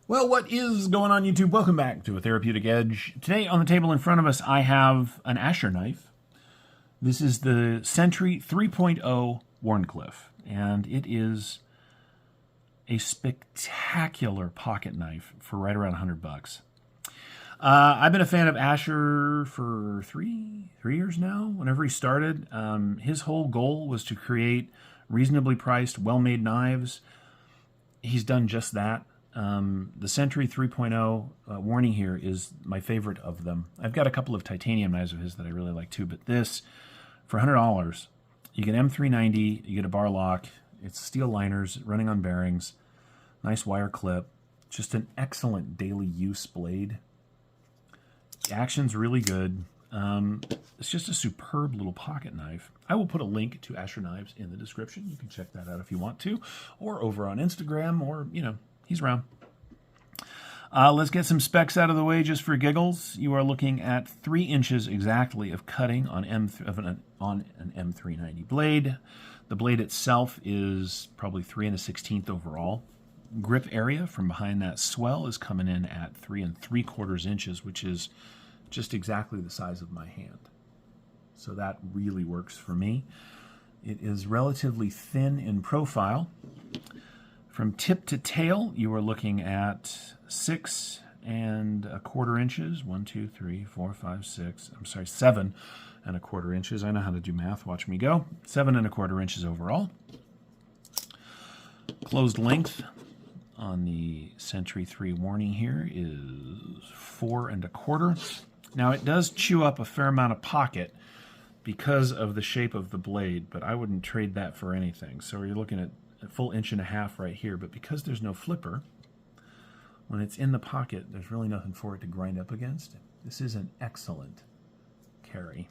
Well, what is going on, YouTube? Welcome back to A Therapeutic Edge. Today on the table in front of us, I have an Asher knife. This is the Centri 3.0 Wharncliffe, and it is a spectacular pocket knife for right around $100. I've been a fan of Asher for three years now. Whenever he started, his whole goal was to create reasonably priced, well-made knives. He's done just that. The Centri 3.0 Wharnie here is my favorite of them. I've got a couple of titanium knives of his that I really like too, but this, for $100, you get M390, you get a bar lock, it's steel liners running on bearings, nice wire clip, just an excellent daily use blade. The action's really good. It's just a superb little pocket knife. I will put a link to Asher Knives in the description. You can check that out if you want to, or over on Instagram, or, you know, he's around. Let's get some specs out of the way just for giggles. You are looking at 3 inches exactly of cutting on an M390 blade. The blade itself is probably 3 1/16 overall. Grip area from behind that swell is coming in at 3 3/4 inches, which is just exactly the size of my hand. So that really works for me. It is relatively thin in profile. From tip to tail, you are looking at 6 1/4 inches. 1, 2, 3, 4, 5, 6. I'm sorry, 7 1/4 inches. I know how to do math. Watch me go. 7 1/4 inches overall. Closed length on the Centri 3 Wharnie here is 4 1/4. Now it does chew up a fair amount of pocket because of the shape of the blade, but I wouldn't trade that for anything. So you're looking at a full 1.5 inches right here, but because there's no flipper, when it's in the pocket, there's really nothing for it to grind up against. This is an excellent carry.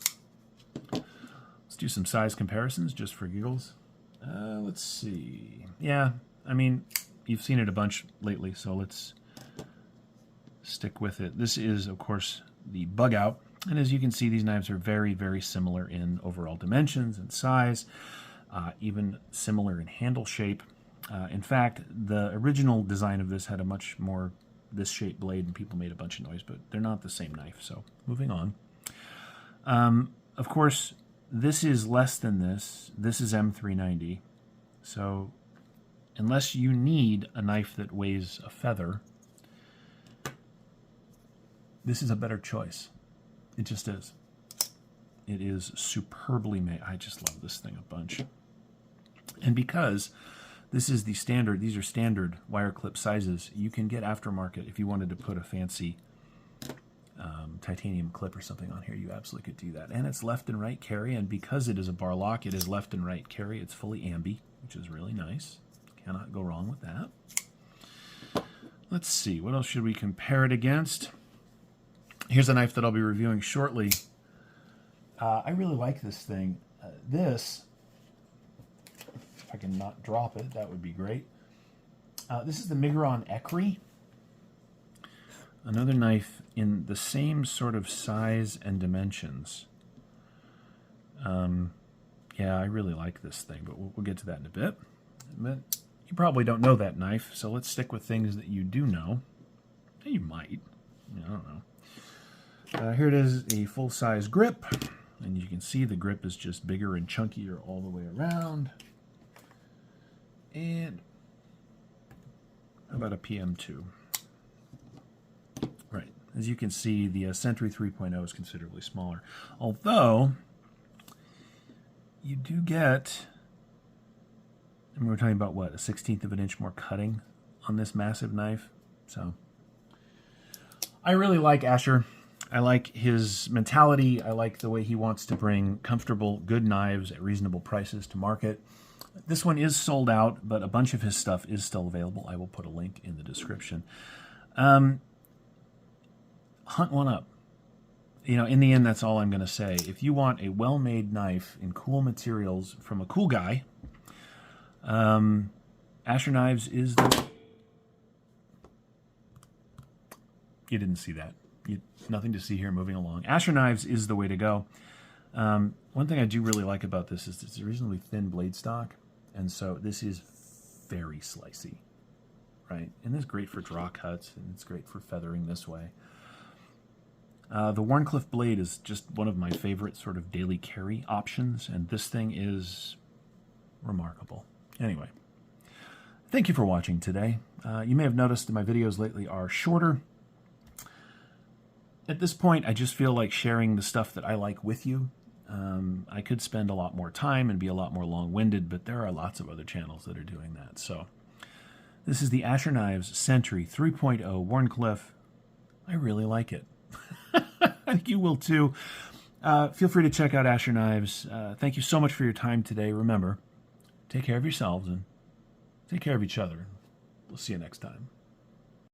Let's do some size comparisons just for giggles. Let's see. Yeah, I mean, you've seen it a bunch lately, so let's stick with it. This is, of course, the bug out, and as you can see, these knives are very, very similar in overall dimensions and size. Even similar in handle shape. In fact, the original design of this had a much more this shaped blade, and people made a bunch of noise, but they're not the same knife, so moving on. Of course, this is less than this. This is M390, so unless you need a knife that weighs a feather, this is a better choice. It just is. It is superbly made. I just love this thing a bunch. And because this is the standard, these are standard wire clip sizes, you can get aftermarket. If you wanted to put a fancy titanium clip or something on here, you absolutely could do that. And it's left and right carry, and because it is a bar lock, it is left and right carry. It's fully ambi, which is really nice. Cannot go wrong with that. Let's see, what else should we compare it against? Here's a knife that I'll be reviewing shortly. I really like this thing. This, if I can not drop it, that would be great. This is the Migron Ecri. Another knife in the same sort of size and dimensions. Yeah, I really like this thing, but we'll get to that in a bit. But you probably don't know that knife, so let's stick with things that you do know. You might. I don't know. Here it is, a full-size grip. And you can see the grip is just bigger and chunkier all the way around. And how about a PM2? Right. As you can see, the Centri 3.0 is considerably smaller. Although, you do get, and we're talking about what, a 1/16 of an inch more cutting on this massive knife. So, I really like Asher. I like his mentality. I like the way he wants to bring comfortable, good knives at reasonable prices to market. This one is sold out, but a bunch of his stuff is still available. I will put a link in the description. Hunt one up. You know, in the end, that's all I'm going to say. If you want a well-made knife in cool materials from a cool guy, Asher Knives is the... You didn't see that. Nothing to see here, moving along. Asher Knives is the way to go. One thing I do really like about this is it's a reasonably thin blade stock, and so this is very slicey. right? And it's great for draw cuts, and it's great for feathering this way. The Wharncliffe blade is just one of my favorite sort of daily carry options, and this thing is remarkable. Anyway, thank you for watching today. You may have noticed that my videos lately are shorter. At this point, I just feel like sharing the stuff that I like with you. I could spend a lot more time and be a lot more long-winded, but there are lots of other channels that are doing that. So this is the Asher Knives Centri 3.0 Wharncliffe. I really like it. I think you will too. Feel free to check out Asher Knives. Thank you so much for your time today. Remember, take care of yourselves and take care of each other. We'll see you next time.